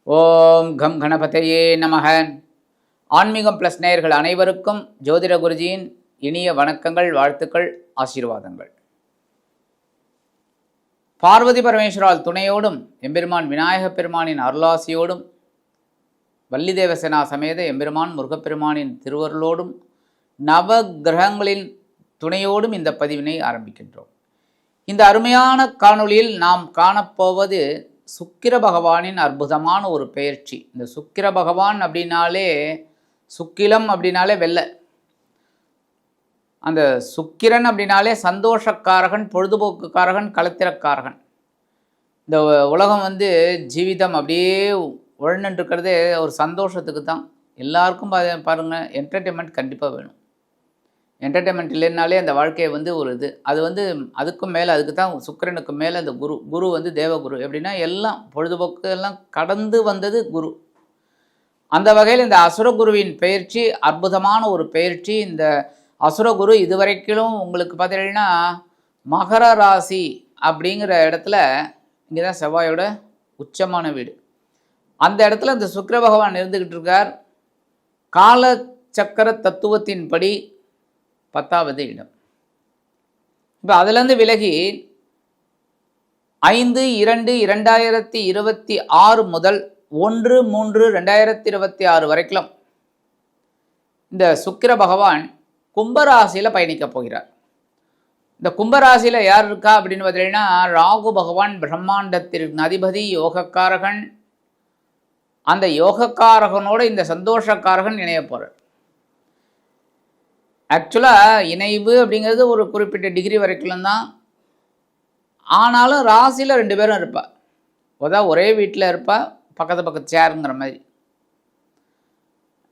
ஓம் come கணபதையே நமக. ஆன்மீகம் plus நேயர்கள் அனைவருக்கும் ஜோதிட குருஜியின் இனிய வணக்கங்கள், வாழ்த்துக்கள், ஆசீர்வாதங்கள். பார்வதி பரமேஸ்வரால் துணையோடும் எம்பெருமான் விநாயகப் பெருமானின் அருளாசியோடும் வள்ளி தேவசேனா சமேத எம்பெருமான் முருகப்பெருமானின் திருவருளோடும் நவ கிரகங்களின் துணையோடும் இந்த பதிவினை ஆரம்பிக்கின்றோம். இந்த அருமையான காணொளியில் நாம் காணப்போவது சுக்கிர பகவானின் அற்புதமான ஒரு பெயர்ச்சி. இந்த சுக்கிர பகவான் அப்படின்னாலே, சுக்கிலம் அப்படின்னாலே வெள்ளை, அந்த சுக்கிரன் அப்படின்னாலே சந்தோஷக்காரகன், பொழுதுபோக்குக்காரகன், களத்திரக்காரகன். இந்த உலகம் ஜீவிதம் அப்படியே உழன்னு இருக்கிறதே ஒரு சந்தோஷத்துக்கு தான். எல்லாருக்கும் பாருங்கள், என்டர்டெயின்மெண்ட் கண்டிப்பாக வேணும். என்டர்டெயின்மெண்ட் இல்லைன்னாலே அந்த வாழ்க்கையை ஒரு இது அது அதுக்கும் மேலே, அதுக்கு தான் சுக்கிரனுக்கு மேலே அந்த குரு தேவகுரு. எப்படின்னா எல்லாம் பொழுதுபோக்கு எல்லாம் கடந்து வந்தது குரு. அந்த வகையில் இந்த அசுரகுருவின் பயிற்சி அற்புதமான ஒரு பயிற்சி. இந்த அசுரகுரு இதுவரைக்கும் உங்களுக்கு பார்த்தீங்கன்னா மகர ராசி அப்படிங்கிற இடத்துல, இங்கே தான் செவ்வாயோட உச்சமான வீடு. அந்த இடத்துல இந்த சுக்கிர பகவான் இருந்துக்கிட்டு இருக்கார். காலச்சக்கர தத்துவத்தின்படி 10வது இடம். இப்போ அதுலேருந்து விலகி 5/2/2026 முதல் 1/3/2026 வரைக்கும் இந்த சுக்கிர பகவான் கும்பராசியில் பயணிக்க போகிறார். இந்த கும்பராசியில் யார் இருக்கா அப்படின்னு பார்த்தீங்கன்னா, ராகு பகவான் பிரம்மாண்டத்திற்கு அதிபதி, யோகக்காரகன். அந்த யோகக்காரகனோட இந்த சந்தோஷக்காரகன் இணைய போகிறார். ஆக்சுவலாக இணைவு அப்படிங்கிறது ஒரு குறிப்பிட்ட டிகிரி வரைக்கும் தான். ஆனாலும் ராசியில் 2 பேரும் இருப்பா. ஒரே வீட்டில் இருப்பா, பக்கத்து சேருங்கிற மாதிரி.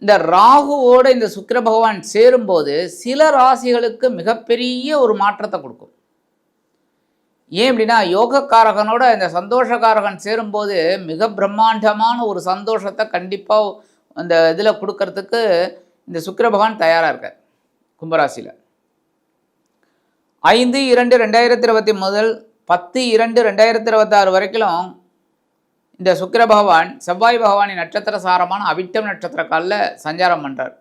இந்த ராகுவோட இந்த சுக்கிர பகவான் சேரும்போது சில ராசிகளுக்கு மிகப்பெரிய ஒரு மாற்றத்தை கொடுக்கும். ஏன் அப்படின்னா, யோகக்காரகனோட இந்த சந்தோஷக்காரகன் சேரும்போது மிக பிரம்மாண்டமான ஒரு சந்தோஷத்தை கண்டிப்பாக அந்த இதில் கொடுக்கறதுக்கு இந்த சுக்கிர பகவான் தயாராக இருக்கார். கும்பராசியில் 5/2/2020 முதல் 10/2/2026 வரைக்கும் இந்த சுக்கிர பகவான் செவ்வாய் பகவானின் நட்சத்திர சாரமான அவிட்டம் நட்சத்திர காலில் சஞ்சாரம் பண்ணுறார்.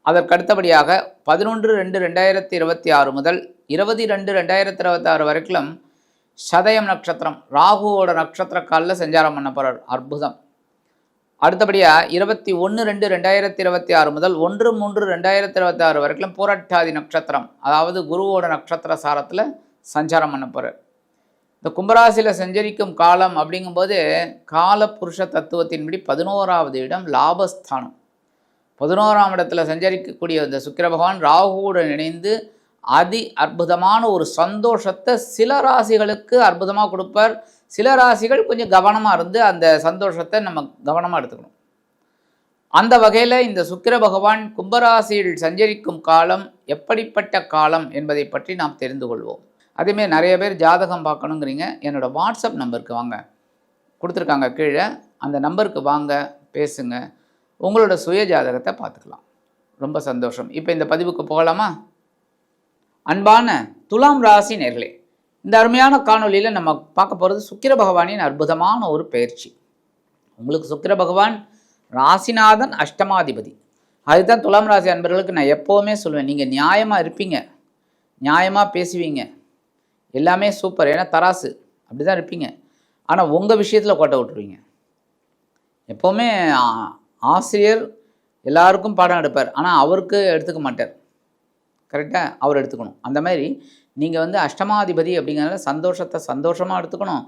அதற்கடுத்தபடியாக 11/2/2026 முதல் 20/2/2026 வரைக்கும் சதயம் நட்சத்திரம் ராகுவோட நட்சத்திர காலில் சஞ்சாரம் பண்ண போகிறார். அற்புதம். அடுத்தபடியாக 21/2/2026 முதல் 1/3/2026 வரைக்கும் பூரட்டாதி நட்சத்திரம், அதாவது குருவோட நட்சத்திர சாரத்தில் சஞ்சாரம் பண்ண போகிறார். இந்த கும்பராசியில் சஞ்சரிக்கும் காலம் அப்படிங்கும்போது கால புருஷ தத்துவத்தின்படி 11வது இடம் லாபஸ்தானம். 11ஆம் இடத்துல சஞ்சரிக்கக்கூடிய இந்த சுக்கிர பகவான் ராகுவுடன் இணைந்து அற்புதமான ஒரு சந்தோஷத்தை சில ராசிகளுக்கு அற்புதமாக கொடுப்பார். சில ராசிகள் கொஞ்சம் கவனமாக இருந்து அந்த சந்தோஷத்தை நம்ம கவனமாக எடுத்துக்கணும். அந்த வகையில் இந்த சுக்கிர பகவான் கும்பராசியில் சஞ்சரிக்கும் காலம் எப்படிப்பட்ட காலம் என்பதை பற்றி நாம் தெரிந்து கொள்வோம். அதேமாதிரி நிறைய பேர் ஜாதகம் பார்க்கணுங்கிறீங்க. என்னோடய வாட்ஸ்அப் நம்பருக்கு வாங்க, கொடுத்துருக்காங்க கீழே. அந்த நம்பருக்கு வாங்க, பேசுங்க, உங்களோட சுய ஜாதகத்தை பார்த்துக்கலாம். ரொம்ப சந்தோஷம். இப்போ இந்த பதிவுக்கு போகலாமா? அன்பான துலாம் ராசி நேர்களே, இந்த அருமையான காணொலியில் நம்ம பார்க்க போகிறது சுக்கிர பகவானின் அற்புதமான ஒரு பயிற்சி. உங்களுக்கு சுக்கிர பகவான் ராசிநாதன், அஷ்டமாதிபதி. அதுதான் துலாம் ராசி அன்பர்களுக்கு நான் எப்போவுமே சொல்லுவேன், நீங்கள் நியாயமாக இருப்பீங்க, நியாயமாக பேசுவீங்க, எல்லாமே சூப்பர். ஏன்னா தராசு அப்படி தான் இருப்பீங்க. ஆனால் உங்கள் விஷயத்தில் கோட்டை விட்டுருவீங்க. எப்போவுமே ஆசிரியர் எல்லாருக்கும் பாடம் எடுப்பார், ஆனால் அவருக்கு எடுத்துக்க மாட்டார். கரெக்டாக அவர் எடுத்துக்கணும். அந்த மாதிரி நீங்கள் அஷ்டமாதிபதி அப்படிங்கிறதுல சந்தோஷத்தை சந்தோஷமாக எடுத்துக்கணும்,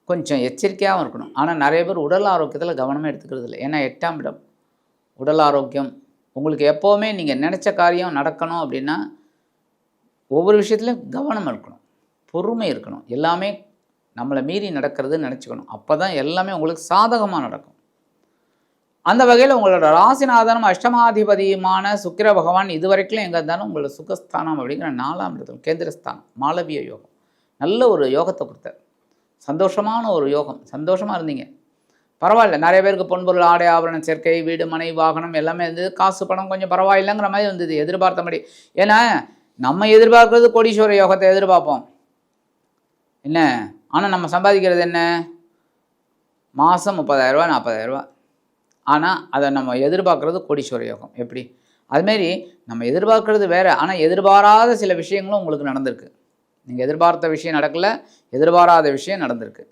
கொஞ்சம் எச்சரிக்கையாகவும் இருக்கணும். ஆனால் நிறைய பேர் உடல் ஆரோக்கியத்தில் கவனமாக எடுத்துக்கிறது இல்லை. ஏன்னா 8ஆம் இடம் உடல் ஆரோக்கியம். உங்களுக்கு எப்போவுமே நீங்கள் நினச்ச காரியம் நடக்கணும் அப்படின்னா ஒவ்வொரு விஷயத்துலையும் கவனம் இருக்கணும், பொறுமை இருக்கணும். எல்லாமே நம்மளை மீறி நடக்கிறதுன்னு நினச்சிக்கணும். அப்போ தான் எல்லாமே உங்களுக்கு சாதகமாக நடக்கும். அந்த வகையில் உங்களோட ராசிநாதனும் அஷ்டமாதிபதியுமான சுக்கிர பகவான் இதுவரைக்கும் எங்கே இருந்தாலும் உங்களோட சுகஸ்தானம் அப்படிங்கிற 4ஆம் இடத்துல கேந்திரஸ்தானம், மாளவிய யோகம், நல்ல ஒரு யோகத்தை கொடுத்தார். சந்தோஷமான ஒரு யோகம். சந்தோஷமாக இருந்தீங்க, பரவாயில்ல. நிறைய பேருக்கு பொன்பொருள், ஆடை, ஆபரணம் சேர்க்கை, வீடு, மனை, வாகனம் எல்லாமே இருந்தது. காசு பணம் கொஞ்சம் பரவாயில்லைங்கிற மாதிரி இருந்தது, எதிர்பார்த்தபடி. ஏன்னா நம்ம எதிர்பார்க்கறது கோடீஸ்வர யோகத்தை எதிர்பார்ப்போம் என்ன, ஆனால் நம்ம சம்பாதிக்கிறது என்ன? மாதம் 30,000 40,000. ஆனால் அதை நம்ம எதிர்பார்க்குறது கோடீஸ்வர யோகம். எப்படி அதுமாரி நம்ம எதிர்பார்க்குறது வேறு, ஆனால் எதிர்பாராத சில விஷயங்களும் உங்களுக்கு நடந்திருக்கு. நீங்கள் எதிர்பார்த்த விஷயம் நடக்கலை, எதிர்பாராத விஷயம் நடந்திருக்கு.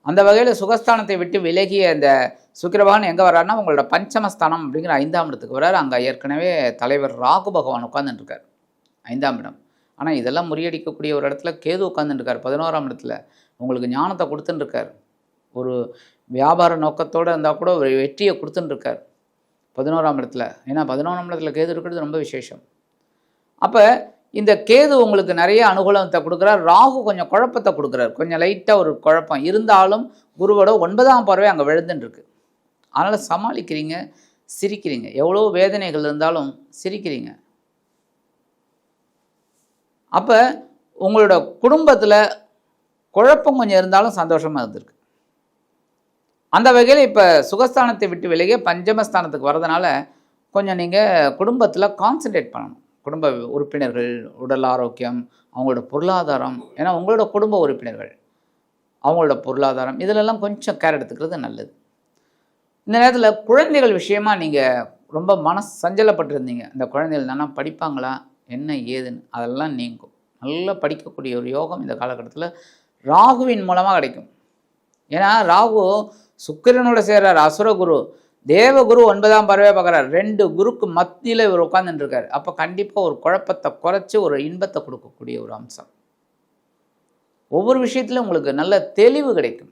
அந்த வகையில் சுகஸ்தானத்தை விட்டு விலகிய இந்த சுக்கிரபகவான் எங்கே வர்றாருன்னா உங்களோட பஞ்சமஸ்தானம் அப்படிங்கிற 5ஆம் இடத்துக்கு வர்றாரு. அங்கே ஏற்கனவே தலைவர் ராகு பகவான் உட்காந்துட்டுருக்கார் 5ஆம் இடம். ஆனால் இதெல்லாம் முறியடிக்கக்கூடிய ஒரு இடத்துல கேது உட்காந்துட்டுருக்கார் 11ஆம் இடத்துல. உங்களுக்கு ஞானத்தை கொடுத்துட்டுருக்கார். ஒரு வியாபார நோக்கத்தோடு இருந்தால் கூட ஒரு வெற்றியை கொடுத்துட்டுருக்கார் 11ஆம் இடத்துல. ஏன்னா 11ஆம் இடத்துல கேது இருக்கிறது ரொம்ப விசேஷம். அப்போ இந்த கேது உங்களுக்கு நிறைய அனுகூலத்தை கொடுக்குறார். ராகு கொஞ்சம் குழப்பத்தை கொடுக்குறார். கொஞ்சம் லைட்டாக ஒரு குழப்பம் இருந்தாலும் குருவோட 9ஆம் பார்வை அங்கே விழுந்துட்டுருக்கு. அதனால் சமாளிக்கிறீங்க, சிரிக்கிறீங்க. எவ்வளோ வேதனைகள் இருந்தாலும் சிரிக்கிறீங்க. அப்போ உங்களோட குடும்பத்தில் குழப்பம் கொஞ்சம் இருந்தாலும் சந்தோஷமாக இருந்திருக்கு. அந்த வகையில் இப்போ சுகஸ்தானத்தை விட்டு விலகிய பஞ்சமஸ்தானத்துக்கு வரதுனால கொஞ்சம் நீங்கள் குடும்பத்தில் கான்சன்ட்ரேட் பண்ணணும். குடும்ப உறுப்பினர்கள் உடல் ஆரோக்கியம், அவங்களோட பொருளாதாரம், ஏன்னா உங்களோட குடும்ப உறுப்பினர்கள் அவங்களோட பொருளாதாரம் இதிலெல்லாம் கொஞ்சம் கேர் எடுத்துக்கிறது நல்லது. இந்த நேரத்தில் குழந்தைகள் விஷயமா நீங்கள் ரொம்ப சஞ்சலப்பட்டிருந்தீங்க. இந்த குழந்தைகள் நல்லா படிப்பாங்களா என்ன ஏதுன்னு அதெல்லாம் நீங்கும். நல்லா படிக்கக்கூடிய ஒரு யோகம் இந்த காலகட்டத்தில் ராகுவின் மூலமாக கிடைக்கும். ஏன்னா ராகு சுக்கிரனோட சேர்றார், அசுரகுரு. தேவகுரு 9ஆம் பார்வையாக பார்க்குறார். 2 குருக்கு மத்தியில் இவர் உட்காந்துட்டுருக்கார். அப்போ கண்டிப்பாக ஒரு குழப்பத்தை குறைச்சி ஒரு இன்பத்தை கொடுக்கக்கூடிய ஒரு அம்சம். ஒவ்வொரு விஷயத்திலும் உங்களுக்கு நல்ல தெளிவு கிடைக்கும்.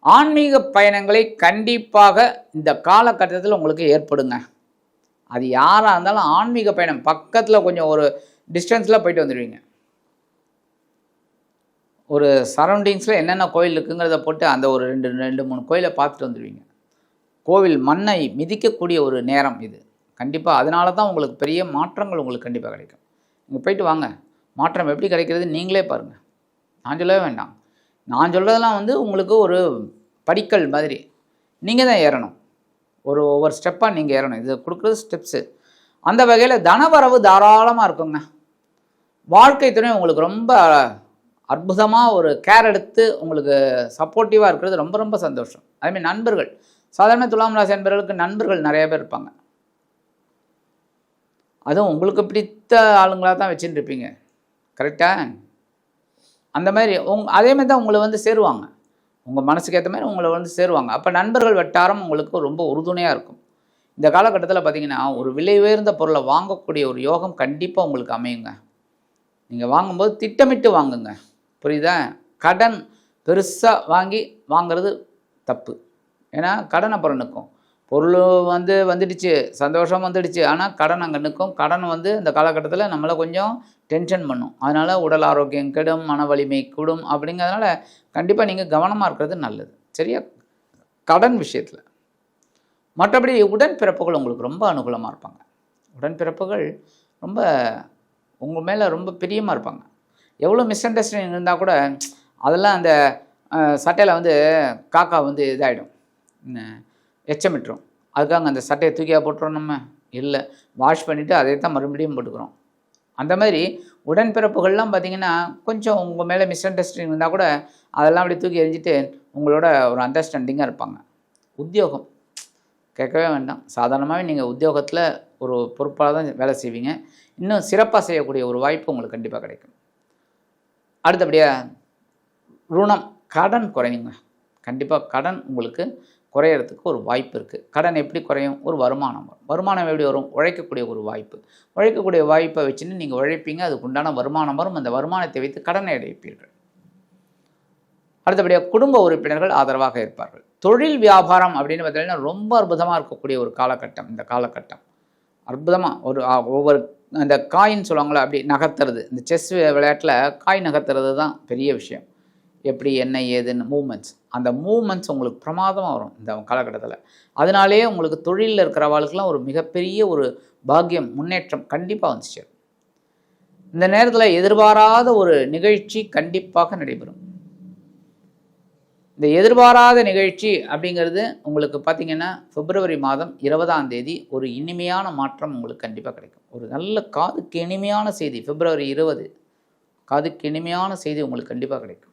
ஆன்மீக பயணங்களை கண்டிப்பாக இந்த காலகட்டத்தில் உங்களுக்கு ஏற்படுங்க. அது யாராக இருந்தாலும் ஆன்மீக பயணம் பக்கத்தில் கொஞ்சம் ஒரு டிஸ்டன்ஸில் போயிட்டு வந்துடுவீங்க. ஒரு சரௌண்டிங்ஸில் என்னென்ன கோயில் இருக்குங்கிறத போட்டு அந்த ஒரு 2-3 கோயிலை பார்த்துட்டு வந்துடுவீங்க. கோவில் மண்ணை மிதிக்கக்கூடிய ஒரு நேரம் இது கண்டிப்பாக. அதனால தான் உங்களுக்கு பெரிய மாற்றங்கள் உங்களுக்கு கண்டிப்பாக கிடைக்கும். நீங்கள் போயிட்டு வாங்க. மாற்றம் எப்படி கிடைக்கிறது நீங்களே பாருங்கள். நான் சொல்லவே வேண்டாம். நான் சொல்கிறதெல்லாம் உங்களுக்கு ஒரு படிக்கல் மாதிரி நீங்கள் தான் ஏறணும். ஒவ்வொரு ஸ்டெப்பாக நீங்கள் ஏறணும். இது கொடுக்குறது ஸ்டெப்ஸு. அந்த வகையில் தனவரவு தாராளமாக இருக்குங்க. வாழ்க்கை துணை உங்களுக்கு ரொம்ப அற்புதமாக ஒரு கேர் எடுத்து உங்களுக்கு சப்போர்ட்டிவாக இருக்கிறது ரொம்ப ரொம்ப சந்தோஷம். அதேமாதிரி நண்பர்கள், சாதாரண துலாம் ராசி நண்பர்களுக்கு நண்பர்கள் நிறைய பேர் இருப்பாங்க. அதுவும் உங்களுக்கு பிடித்த ஆளுங்களாக தான் வச்சுட்டு இருப்பீங்க. கரெக்டாக? அந்த மாதிரி அதே மாதிரி தான் உங்களை சேருவாங்க. உங்கள் மனசுக்கு ஏற்ற மாதிரி உங்களை சேருவாங்க. அப்போ நண்பர்கள் வட்டாரம் உங்களுக்கு ரொம்ப உறுதுணையாக இருக்கும். இந்த காலகட்டத்தில் பார்த்திங்கன்னா ஒரு விலை உயர்ந்த பொருளை வாங்கக்கூடிய ஒரு யோகம் கண்டிப்பாக உங்களுக்கு அமையுங்க. நீங்கள் வாங்கும்போது திட்டமிட்டு வாங்குங்க. புரியுதா? கடன் பெருசாக வாங்கிறது தப்பு. ஏன்னா கடன் அப்புறம் நிற்கும். பொருள் வந்துடுச்சு, சந்தோஷம் வந்துடுச்சு, ஆனால் கடன் அங்கே நிற்கும். கடன் இந்த காலகட்டத்தில் நம்மளை கொஞ்சம் டென்ஷன் பண்ணும். அதனால் உடல் ஆரோக்கியம் கெடும், மன வலிமை கூடும். அப்படிங்கிறதுனால கண்டிப்பாக நீங்கள் கவனமாக இருக்கிறது நல்லது. சரியா? கடன் விஷயத்தில். மற்றபடி உடன்பிறப்புகள் உங்களுக்கு ரொம்ப அனுகூலமாக இருப்பாங்க. உடன்பிறப்புகள் ரொம்ப உங்கள் மேலே ரொம்ப பிரியமாக இருப்பாங்க. எவ்வளோ மிஸ் அண்டர்ஸ்டாண்டிங் இருந்தால் கூட அதெல்லாம் அந்த சட்டையில் காக்கா இதாகிடும், எச்சமிட்டுரும். அதுக்காக அந்த சட்டையை தூக்கியாக போட்டுறோம் நம்ம இல்லை, வாஷ் பண்ணிவிட்டு அதை தான் மறுபடியும் போட்டுக்கிறோம். அந்த மாதிரி உடன்பிறப்புகள்லாம் பார்த்திங்கன்னா கொஞ்சம் உங்கள் மேலே மிஸ் அண்டர்ஸ்டாண்டிங் இருந்தால் கூட அதெல்லாம் அப்படி தூக்கி எறிஞ்சிட்டு உங்களோட ஒரு அண்டர்ஸ்டாண்டிங்காக இருப்பாங்க. உத்தியோகம் கேட்கவே வேண்டாம். சாதாரணமாகவே நீங்கள் உத்தியோகத்தில் ஒரு பொறுப்பாக தான் வேலை செய்வீங்க. இன்னும் சிறப்பாக செய்யக்கூடிய ஒரு வாய்ப்பு உங்களுக்கு கண்டிப்பாக கிடைக்கும். அடுத்தபடியாக ருணம், கடன் குறையுங்க. கண்டிப்பாக கடன் உங்களுக்கு குறையிறதுக்கு ஒரு வாய்ப்பு இருக்குது. கடன் எப்படி குறையும்? ஒரு வருமானம் வரும். வருமானம் எப்படி வரும்? உழைக்கக்கூடிய ஒரு வாய்ப்பு. உழைக்கக்கூடிய வாய்ப்பை வச்சுன்னு நீங்கள் உழைப்பீங்க, அதுக்கு உண்டான வருமானம் வரும். அந்த வருமானத்தை வைத்து கடனை அடைப்பீர்கள். அடுத்தபடியாக குடும்ப உறுப்பினர்கள் ஆதரவாக இருப்பார்கள். தொழில் வியாபாரம் அப்படின்னு பார்த்தீங்கன்னா ரொம்ப அற்புதமாக இருக்கக்கூடிய ஒரு காலகட்டம். இந்த காலகட்டம் அற்புதமாக ஒவ்வொரு அந்த காயின் சொல்லுவாங்களே அப்படி நகர்த்துறது. இந்த செஸ் விளையாட்டில் காய் நகர்த்துறது தான் பெரிய விஷயம். எப்படி என்ன ஏதுன்னு மூமெண்ட்ஸ், அந்த மூமெண்ட்ஸ் உங்களுக்கு பிரமாதமாக வரும் இந்த காலகட்டத்தில். அதனாலேயே உங்களுக்கு தொழிலில் இருக்கிறவாளுக்கெல்லாம் ஒரு மிகப்பெரிய ஒரு பாக்கியம், முன்னேற்றம் கண்டிப்பாக வந்துச்சு. இந்த நேரத்தில் எதிர்பாராத ஒரு நிகழ்ச்சி கண்டிப்பாக நடைபெறும். இந்த எதிர்பாராத நிகழ்ச்சி அப்படிங்கிறது உங்களுக்கு பார்த்திங்கன்னா பிப்ரவரி மாதம் 20ஆம் தேதி ஒரு இனிமையான மாற்றம் உங்களுக்கு கண்டிப்பாக கிடைக்கும். ஒரு நல்ல காதுக்கு இனிமையான செய்தி, பிப்ரவரி 20 காதுக்கு இனிமையான செய்தி உங்களுக்கு கண்டிப்பாக கிடைக்கும்.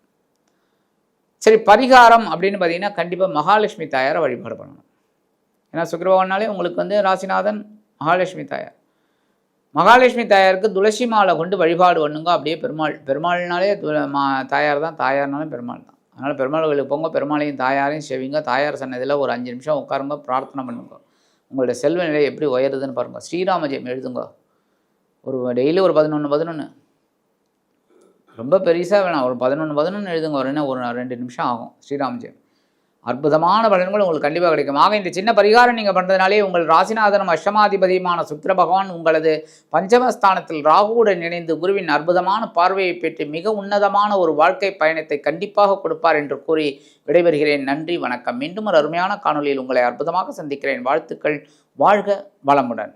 சரி, பரிகாரம் அப்படின்னு பார்த்தீங்கன்னா கண்டிப்பாக மகாலட்சுமி தாயாரை வழிபாடு பண்ணணும். ஏன்னா சுக்கிர பகவானாலே உங்களுக்கு வந்து ராசிநாதன் மகாலட்சுமி தாயார். மகாலட்சுமி தாயாருக்கு துளசி மாலை கொண்டு வழிபாடு பண்ணுங்க. அப்படியே பெருமாள்னாலே தாயார் தான், தாயார்னாலும் பெருமாள் தான். அதனால் பெருமாள் கோயிலுக்கு போங்க, பெருமாளையும் தாயாரையும் செவிங்க. தாயார் சன்னதியில் ஒரு 5 நிமிஷம் உட்காருங்க, பிரார்த்தனை பண்ணுங்க. உங்களோட செல்வ நிலை எப்படி உயருதுன்னு பாருங்கள். ஸ்ரீராம ஜெயம் எழுதுங்க. ஒரு டெய்லி ஒரு 11 ரொம்ப பெருசாக வேணாம், ஒரு 11 எழுதுங்க. ஒரு 2 நிமிஷம் ஆகும். ஸ்ரீராம ஜெயம் அற்புதமான பலன்கள் உங்களுக்கு கண்டிப்பாக கிடைக்கும். ஆக இந்த சின்ன பரிகாரம் நீங்கள் பண்ணுறதுனாலே உங்கள் ராசிநாதனும் அஷ்டமாதிபதியுமான சுக்கிர பகவான் உங்களது பஞ்சமஸ்தானத்தில் ராகுவுடன் இணைந்து குருவின் அற்புதமான பார்வையை பெற்று மிக உன்னதமான ஒரு வாழ்க்கை பயணத்தை கண்டிப்பாக கொடுப்பார் என்று கூறி விடைபெறுகிறேன். நன்றி, வணக்கம். மீண்டும் ஒரு அருமையான காணொலியில் உங்களை அற்புதமாக சந்திக்கிறேன். வாழ்த்துக்கள். வாழ்க வளமுடன்.